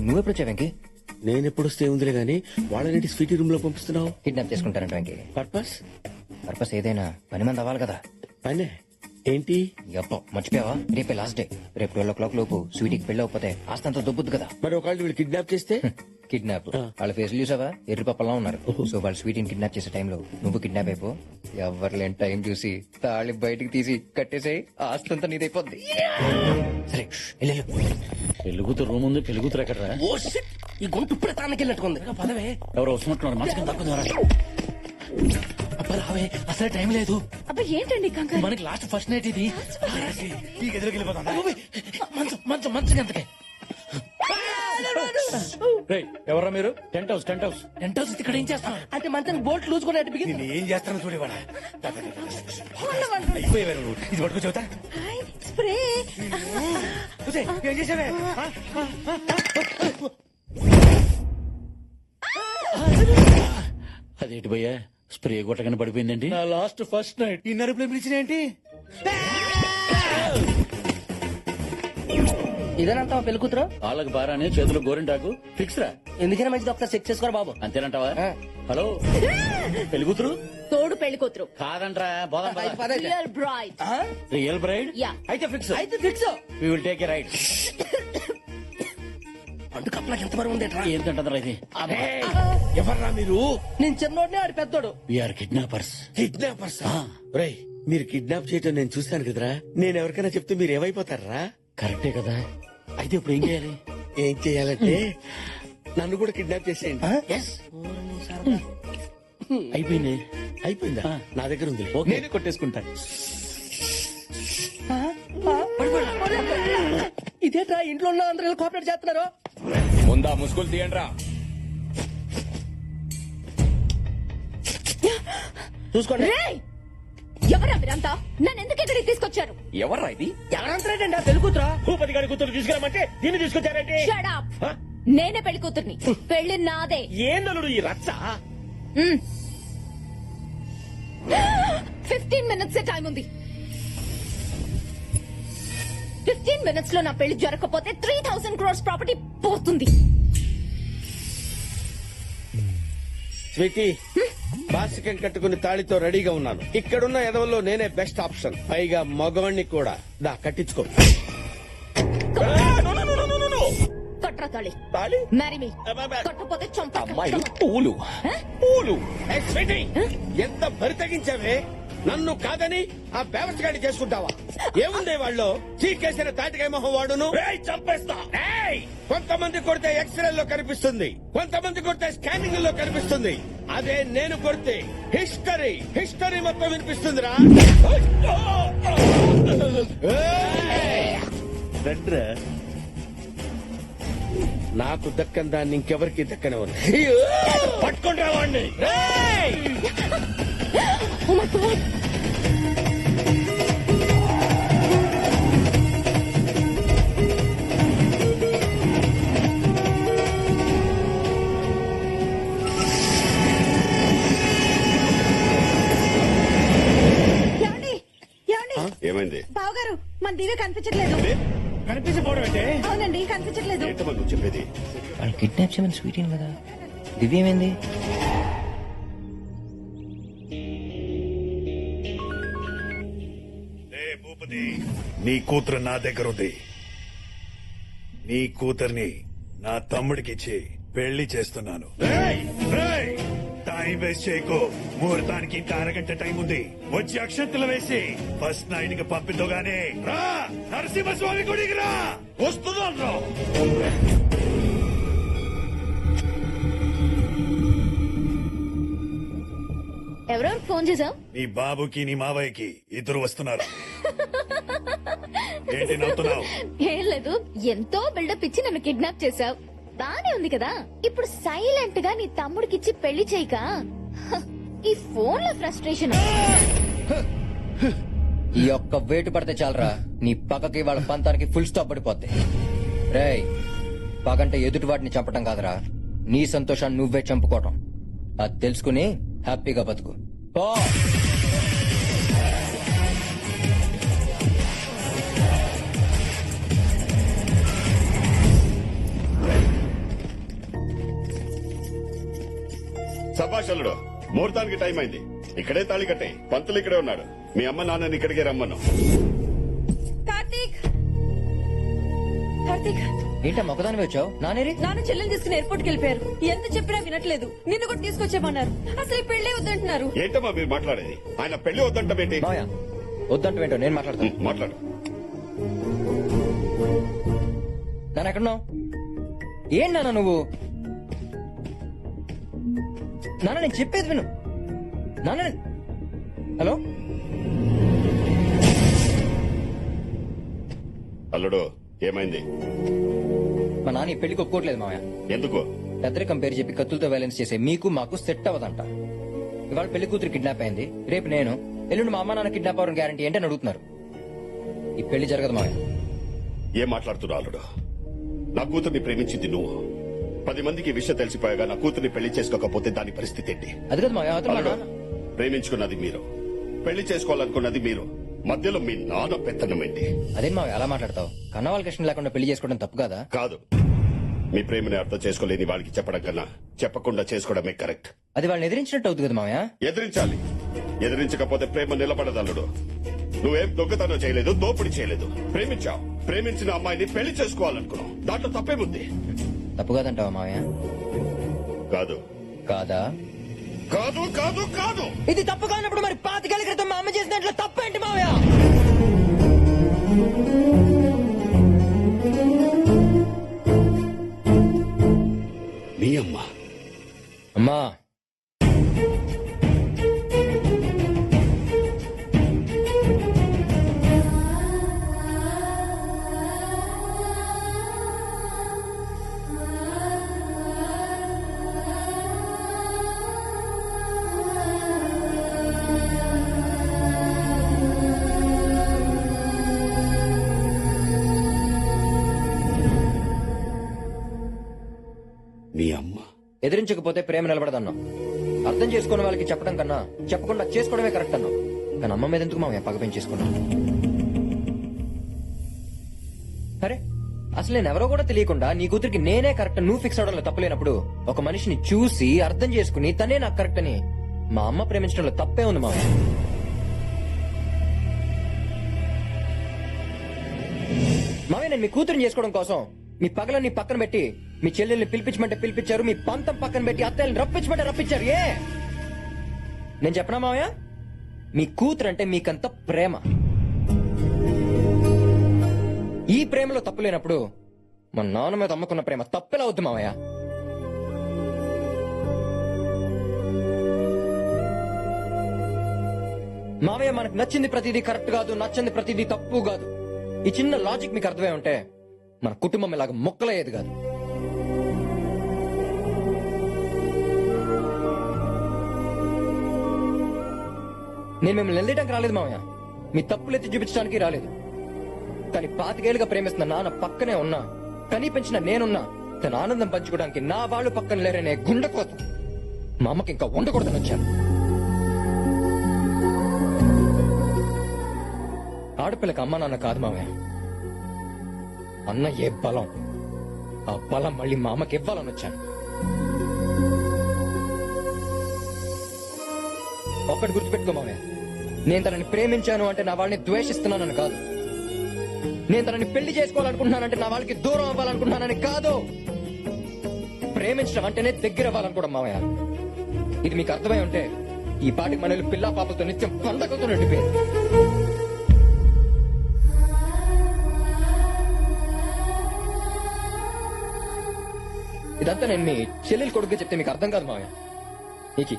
నువ్వెప్పుడు వచ్చావు వెంకీ? నేను ఎప్పుడు వస్తే ఉందిలే గానీ వాళ్ళని స్వీటీ రూమ్ లో పంపిస్తున్నావు. కిడ్నాప్ చేసుకుంటానంట వెంకీ. పర్పస్ పర్పస్ ఏదైనా పని మంది అవ్వాలి కదా. పనే ఏంటి? అప్ప మర్చిపోయావా? రేపే లాస్ట్ డే. రేపు 12 లోపు స్వీటీకి పెళ్ళి అవ్వకపోతే ఆస్తంతా దొబ్బుద్దు కదా. మరి ఒకళ్ళు వీళ్ళు కిడ్నాప్ చేస్తే? కిడ్నాప్ వాళ్ళ ఫేస్ చూసావా? ఎర్రి పప్పలా ఉన్నారు. సో వాళ్ళు స్వీటీని కిడ్నాప్ చేసే టైంలో నువ్వు కిడ్నాప్ అయిపో. ఎవరు లేని టైం చూసి తాళి బయటికి తీసి కట్టేసేయి. ఆస్తంతా నీదైపోద్ది. సరే వెళ్ళు. పెళ్లికూతురు రూమ్ ఉంది. పెళ్లికూతురు ఎక్కడరా? ఈ గొంతు ఇప్పుడు తానకెళ్ళినట్టుకుంది. పదవే. ఎవరో వస్తున్నట్టున్నారు. మనసుకి తక్కువ ద్వారా అబ్బా రావే, అసలు టైం లేదు. అబ్బా ఏంటండి కంగారు? మనకి లాస్ట్ ఫస్ట్ నైట్ ఇది. ఈ గదిలోకి వెళ్ళిపోతాం. మంచం మంచం మంచం ఎంతకే? ఎవరా మీరు? టెంట్ హౌస్ టెంట్ హౌస్ ఇక్కడ ఏం చేస్తాం అంటే మంచానికి బోల్ట్ లూజ్ కూడా బిగింది. ఏం చేస్తాను చూడేవాడా అయిపోయేవారు నువ్వు. ఇది పట్టుకో చెబుతా. స్ప్రే ఏం చేసావే? అదేంటి భయ్యా స్ప్రే కొట్టగానే పడిపోయిందండి. నా లాస్ట్ ఫస్ట్ నైట్ ఈ నరుపులో పిలిచిన ఏంటి? ఇదేనంటా పెళ్లి కూతురు. వాళ్ళకి బారానే చేతులు గోరింటాకు ఫిక్స్ రా. ఎందుకైనా మంచిది ఒకసారి చెక్ చేసుకోరా బాబు. అంతేనంటావా? హలో పెళ్లి కూతురు తోడు పెళ్లి కూతురు కాదంట్రా. బోధం real bride. Real bride Yeah. అయితే ఫిక్స్. అయితే fix. We will take a ride. అంటు కప్పలకి ఎంత బరువు ఉందేట్రా? ఏంటంటారా ఇది? ఎవర్రా మీరు? నేను చిన్నోడిని ఆడి పెద్దోడు. We are kidnappers. కిడ్నాపర్స్? రేయ్ మీరు కిడ్నాప్ చేయటం నేను చూశాను కదరా. నేను ఎవరికైనా చెప్తే మీరు ఏమైపోతారా? కరెక్టే కదా. అయితే ఇప్పుడు ఏం చేయాలి? ఏం చెయ్యాలంటే నన్ను కూడా కిడ్నాప్ చేసేయండి. అయిపోయింది. అయిపోయిందా? నా దగ్గర ఉంది. నేనే కొట్టేసుకుంటాను. ఇదేట్రా ఇంట్లో ఉన్న అందరూ కోఆపరేట్ చేస్తున్నారు. ముందా ముసుగులు తీయండిరా. చూసుకోండి. రేయ్! ఎవరా మీరంతా? నన్ను ఎందుకు ఇక్కడికి తీసుకొచ్చారు? ఎవర్రా ఇది? ఎవరంటారండి ఆ పెళ్లి కూతురా? భూపతి గారి కూతురు తీసుకురామంటే దీన్ని తీసుకొచ్చారంటే? Shut up! నేనే పెళ్లి కూతుర్ని. పెళ్లి నాదే. ఏందలుడు ఈ రచ్చ? 15 minutes టైం ఉంది. 15 minutes లో నా పెళ్లి జరగకపోతే 3000 crores ప్రాపర్టీ పోతుంది. స్వీటీ బాసికం కట్టుకుని తాళితో రెడీగా ఉన్నాను. ఇక్కడున్న ఎదవల్లో నేనే బెస్ట్ ఆప్షన్. పైగా మగవాణ్ణి కూడా. దా కట్టించుకో. కట్రా తాళి. Marry me. కట్టకపోతే అమ్మాయిలు చంప. పూలు పూలు. ఏయ్ స్వీటీ, ఎంత బరి తగ్గించావే? నన్ను కాదని ఆ బేవస్గాడి చేసుకుంటావా? ఏముంది వాళ్ళు? చీకేసిన తాటికాయ మొహం వాడును. చంపేస్తా. కొంతమంది కొడితే ఎక్స్రే లో కనిపిస్తుంది, కొంతమంది కొడితే స్కానింగ్ లో కనిపిస్తుంది. అదే నేను కొడితే హిస్టరీ మొత్తం వినిపిస్తుందిరా. రండ్రా. నాకు దక్కని దాన్ని ఇంకెవరికి దక్కనివ్వను. పట్టుకుంటా వాడిని. Oh my God! ఏమైంది? బావగారు మన దివ్య కనిపించట్లేదు. కనిపించకపోవడం అంటే? అవునండి కనిపించట్లేదు. ఏంటమ్మా నువ్వు చెప్పేది? వాళ్ళు కిడ్నాప్ చేయమని స్వీటీని కదా. దివ్య ఏమైంది? భూపతి, నీ కూతురు నా దగ్గర ఉంది. నీ కూతుర్ని నా తమ్ముడికిచ్చి పెళ్లి చేస్తున్నాను. టైం వేస్ట్ చేయకు. ముహూర్తానికి ఇంకా అరగంట టైం ఉంది. వచ్చి అక్షంతలు వేసి ఫస్ట్ నైట్ కి పంపిద్దుగానే రా. నరసింహస్వామి గుడికి రా. వస్తున్నాను రా. ఎవరెవరికి ఫోన్ చేసావు? నీ బాబుకి నీ మావయ్యకి ఇద్దరు వస్తున్నారు. ఏంటి నవ్వుతున్నావు? ఏం లేదు, ఎంతో బిల్డప్ ఇచ్చి నన్ను కిడ్నాప్ చేసావు. బానే ఉంది కదా. ఇప్పుడు సైలెంట్ గా నీ తమ్ముడికిచ్చి పెళ్లి చేయక ఈ ఫోన్ లో ఫ్రస్ట్రేషన్. ఈ ఒక్క వేటు పడితే చాలరా, నీ పక్కకి వాళ్ళ పంతానికి ఫుల్ స్టాప్ పడిపోద్ది. రేయ్, పగంటే ఎదుటి వాటిని చంపటం కాదురా, నీ సంతోషాన్ని నువ్వే చంపుకోవటం. అది తెలుసుకుని హ్యాపీగా బతుకు. సభాష్ అల్లుడు, ముహూర్తానికి టైం అయింది. ఇక్కడే తాళి కట్టే, పంతులు ఇక్కడే ఉన్నాడు. మీ అమ్మ నాన్నని ఇక్కడికే రమ్మను. కార్తీక్ కార్తీక్ ఏంటమ్మా ఒకదాని వచ్చావు? నానేరి నాన్న చెల్లెని తీసుకుని ఎయిర్పోర్ట్ కి వెళ్ళిపోయారు. ఎంత చెప్పినా వినట్లేదు. నిన్ను కూడా తీసుకొచ్చేమన్నారు. అసలు ఈ పెళ్లి వద్దంటున్నారు. ఏంటమ్మా మీరు మాట్లాడేది? ఆయన పెళ్లి వద్దంటామేంటి? మావయ్య వద్దంటూ నేను మాట్లాడతాను. మాట్లాడు. నాన్న ఎక్కడున్నావు? ఏం నాన్న నువ్వు? నాన్న నేను చెప్పేది విను. నాన్న హలో అల్లుడు ఏమైంది? మా నాన్న ఈ పెళ్లికి ఒప్పుకోవట్లేదు మావయ్య. ఎందుకు? పెద్దరికం పేరు చెప్పి కత్తులతో వైలెన్స్ చేసే మీకు మాకు సెట్ అవ్వదంట. ఇవాళ పెళ్లి కూతురు కిడ్నాప్ అయింది, రేపు నేను, ఎల్లుండి మా అమ్మ నాన్న కిడ్నాప్ అవ్వడం గ్యారంటీ ఏంటని అడుగుతున్నారు. ఈ పెళ్లి జరగదు మావయ్య. ఏం మాట్లాడుతున్నావు అల్లుడు? నా కూతుర్ని ప్రేమించింది నువ్వు. 10 మందికి ఈ విషయం తెలిసిపోయాగా నా కూతుర్ని పెళ్లి చేసుకోకపోతే దాని పరిస్థితి ఏంటి? అది కదా మావయ్య, అవతల మా అల్లుడు, నాన్న. ప్రేమించుకున్నది మీరు, పెళ్లి చేసుకోవాలనుకున్నది మీరు. మధ్యలో మీ నాన్న పెత్తనం ఏంటి? అదేం మావయ్య అలా మాట్లాడతావు? కన్న వాళ్ళకి ఇష్టం లేకుండా పెళ్లి చేసుకోవడం తప్పు కదా? కాదు, మీ ప్రేమని అర్థం చేసుకోలేని వాళ్ళకి చెప్పడం కన్నా చెప్పకుండా చేసుకోవడమే కరెక్ట్. అది వాళ్ళని ఎదిరించినట్టు అవుతుంది కదా మావయ్య. ఎదిరించాలి. ఎదిరించకపోతే ప్రేమ నిలబడదు అల్లుడు. నువ్వేం దొంగతనం చేయలేదు, దోపిడీ చేయలేదు. ప్రేమించావు. ప్రేమించిన అమ్మాయిని పెళ్లి చేసుకోవాలనుకున్నావు. దాంట్లో తప్పేముంది? తప్పు కాదంటావా మావయ్య? కాదు కాదా? కాదు కాదు కాదు. ఇది తప్పు కానప్పుడు మరి 5 క్రితం మా అమ్మ చేసిన దాంట్లో తప్పేంటి మావయ్య? నీ అమ్మ అమ్మా నీ అమ్మ ఎదిరించకపోతే ప్రేమ నిలబడదన్నావు. అర్థం చేసుకున్న వాళ్ళకి చెప్పడం కన్నా చెప్పకుండా చేసుకోవడమే కరెక్ట్ అన్నావు. కానీ అమ్మ మీద ఎందుకు మామయ్య పగ పెంచేసుకున్నావు? సరే, అసలు నేను ఎవరో కూడా తెలియకుండా నీ కూతురికి నేనే కరెక్ట్ నువ్వు ఫిక్స్ అవడంలో తప్పలేనప్పుడు ఒక మనిషిని చూసి అర్థం చేసుకుని తనే నాకు కరెక్ట్ అని మా అమ్మ ప్రేమించడంలో తప్పే ఉంది మామయ్య. మామయ్య నేను మీ కూతురిని చేసుకోవడం కోసం మీ పగలని పక్కన పెట్టి మీ చెల్లెల్ని పిలిపించమంటే పిలిపించారు, మీ పంతం పక్కన పెట్టి అత్తయ్యని రప్పించమంటే రప్పించారు. ఏ నేను చెప్పనా మావయ్య, మీ కూతురు అంటే మీకంత ప్రేమ. ఈ ప్రేమలో తప్పు లేనప్పుడు మా నాన్న మీద అమ్మకున్న ప్రేమ తప్పెలా అవుద్ది మావయ్య? మావయ్య మనకు నచ్చింది ప్రతిదీ కరెక్ట్ కాదు, నచ్చింది ప్రతిదీ తప్పు కాదు. ఈ చిన్న లాజిక్ మీకు అర్థమై ఉంటే మన కుటుంబం ఇలాగ మొక్కలయ్యేది కాదు. నేను మిమ్మల్ని నిలదీయడానికి రాలేదు మామయ్య, మీ తప్పులు ఎత్తి చూపించడానికి రాలేదు. కానీ 25 ఏళ్లుగా ప్రేమిస్తున్న నాన్న పక్కనే ఉన్నా, కనీ పెంచిన నేనున్నా తన ఆనందం పంచుకోవడానికి నా వాళ్ళు పక్కన లేరనే గుండెకోత మా అమ్మకి ఇంకా ఉండకూడదని వచ్చాను. ఆడపిల్లకి అమ్మ నాన్న కాదు మామయ్య, అన్న ఏ బలం, ఆ బలం మళ్ళీ మా అమ్మకి ఇవ్వాలని వచ్చాను. ఒక్కటి గుర్తుపెట్టుకో మామయ్య, నేను తనని ప్రేమించాను అంటే నా వాళ్ళని ద్వేషిస్తున్నానని కాదు. నేను తనని పెళ్లి చేసుకోవాలనుకుంటున్నానంటే నా వాళ్ళకి దూరం అవ్వాలనుకుంటున్నానని కాదు. ప్రేమించడం అంటేనే దగ్గర అవ్వాలనుకోవడం మామయ్య. ఇది మీకు అర్థమై ఉంటే ఈ పాటికి మనల్ని పిల్లా పాపలతో నిత్యం పండగతో నిండిపోయేది. ఇదంతా నేను మీ చెల్లెలు కొడుకుగా చెప్తే మీకు అర్థం కాదు మామయ్య. నీకు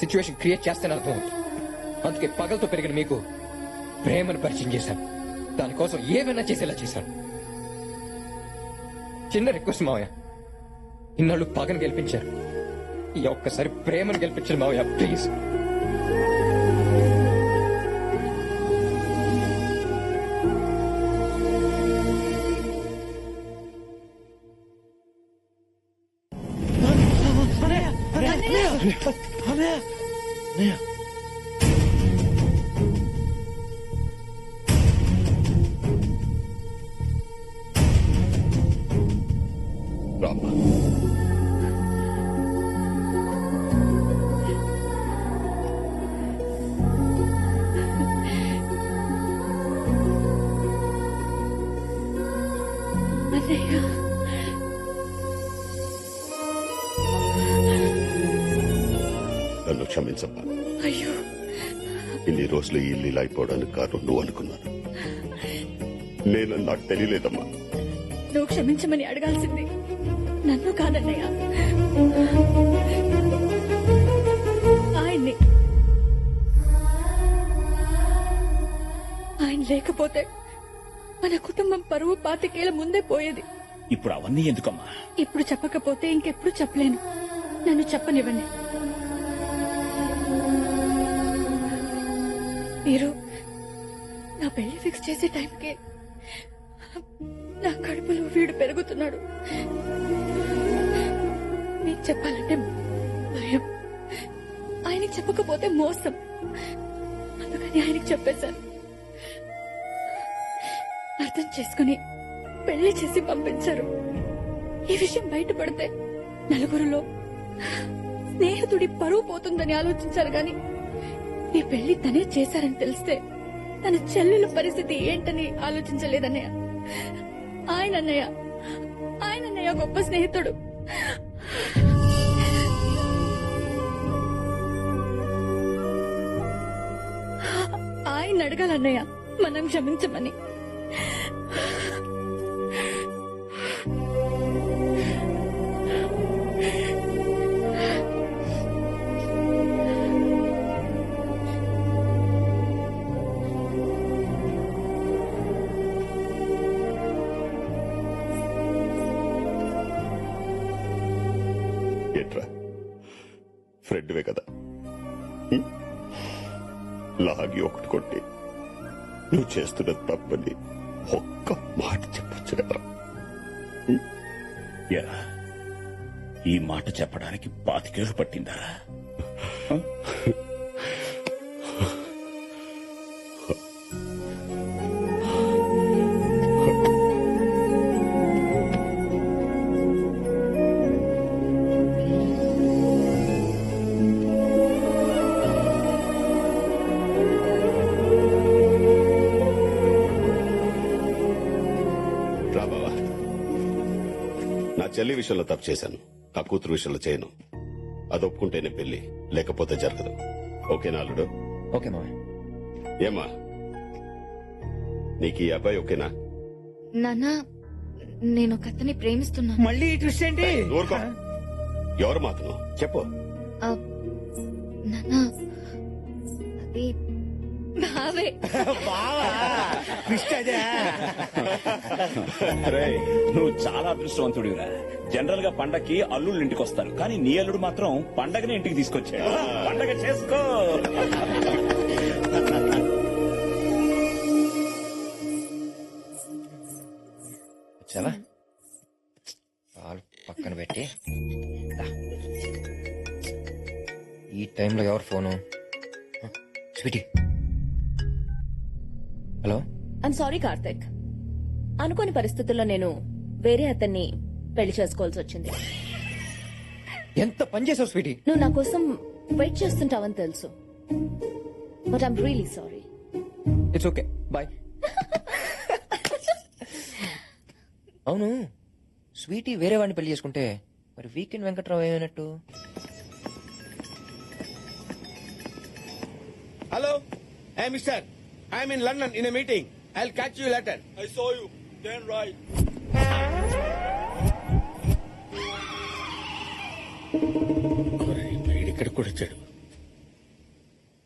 సిచ్యువేషన్ క్రియేట్ చేస్తేనే అర్థం అవుతుంది. అందుకే పగలతో పెరిగిన మీకు ప్రేమను పరిచయం చేశాను. దానికోసం ఏమైనా చేసేలా చేశాను. చిన్న రిక్వెస్ట్ మావయ్య, ఇన్నాళ్ళు పగను గెలిపించారు, ఈ ఒక్కసారి ప్రేమను గెలిపించారు మావయ్య, ప్లీజ్. రామ్మా. నన్ను క్షమించమ్మా. అయ్యో ఇన్ని రోజులు ఈ ఇల్లు ఇలా అయిపోవడానికి కారణం నువ్వు అనుకున్నాను. నాకు తెలియలేదమ్మా. నువ్వు క్షమించమని అడగాల్సింది నన్ను కాదన్నయ్య, ఆయన్ని. ఆయన లేకపోతే మన కుటుంబం పరువు 25 ఏళ్ల ముందే పోయేది. ఇప్పుడు అవన్నీ ఎందుకమ్మా? ఇప్పుడు చెప్పకపోతే ఇంకెప్పుడు చెప్పలేను. నన్ను చెప్పనివ్వండి. మీరు నా పెళ్లి ఫిక్స్ చేసే టైంకి నా కడుపులో వీడు పెరుగుతున్నాడు. మీకు చెప్పాలంటే భయం, ఆయనకి చెప్పకపోతే మోసం. అందుకని ఆయనకి చెప్పేశాను. అర్థం చేసుకుని పెళ్లి చేసి పంపించారు. ఈ విషయం బయటపడితే నలుగురిలో స్నేహితుడి పరువు పోతుందని ఆలోచించారు గాని ఈ పెళ్లి తనే చేశారని తెలిస్తే తన చెల్లెల పరిస్థితి ఏంటని ఆలోచించలేదన్నయ్య. ఆయనన్నయ్య గొప్ప స్నేహితుడు. ఆయన అడగాలన్నయ్య మనం క్షమించమని. ఏంట్రా, ఫ్రెండ్వే కదా, లాగి ఒకటి కొట్టి నువ్వు చేస్తున్న తప్పని ఒక్క మాట చెప్పొచ్చు కదా. ఎరా, ఈ మాట చెప్పడానికి 25 ఏళ్ళు పట్టిందారా? రా బావా, నా చెల్లి విషయంలో తప్పు చేశాను, నా కూతురు విషయంలో చేయను. అది ఒప్పుకుంటేనే పెళ్లి, లేకపోతే జరగదు. ఓకేనా అల్లుడు? ఓకే మామయ్య. ఏమా, నీకు ఈ అబ్బాయి ఓకేనా? నాన్న, నేను ఒక అతన్ని ప్రేమిస్తున్నా. మళ్ళీ ఈ ట్విస్ట్ ఏంటి? ఊరుకో. ఎవరు మాత్రం చెప్పు. నాన్న, అది బావే. ట్విస్ట్ అదే. రేయ్, నువ్వు చాలా అదృష్టవంతుడివిరా. జనరల్ గా పండక్కి అల్లుళ్ళు ఇంటికి వస్తారు, కానీ నీ అల్లుడు మాత్రం పండగనే ఇంటికి తీసుకొచ్చాడు. పండగ చేసుకో. వచ్చావా? పాలు పక్కన పెట్టి దా. ఈ టైంలో ఎవరు phone? Sweety. Hello. I'm sorry Karthik, అనుకోని పరిస్థితుల్లో నేను వేరే అతన్ని పెళ్లి చేసుకోవాల్సి వచ్చింది. ఎంత పని చేసావు స్వీటీ? నువ్వు నా కోసం వెయిట్ చేస్తుంటావని తెలుసు, but I'm really sorry. It's okay, bye. అవును, స్వీటీ వేరే వాడిని పెళ్లి చేసుకుంటే మరి వీకెండ్ వెంకట్రావు ఏమైనట్టు? Hello, hey mister, I'm in London in a meeting. I'll catch you later. I saw you. Then right. ఇక్కడ కూడా వచ్చాడు.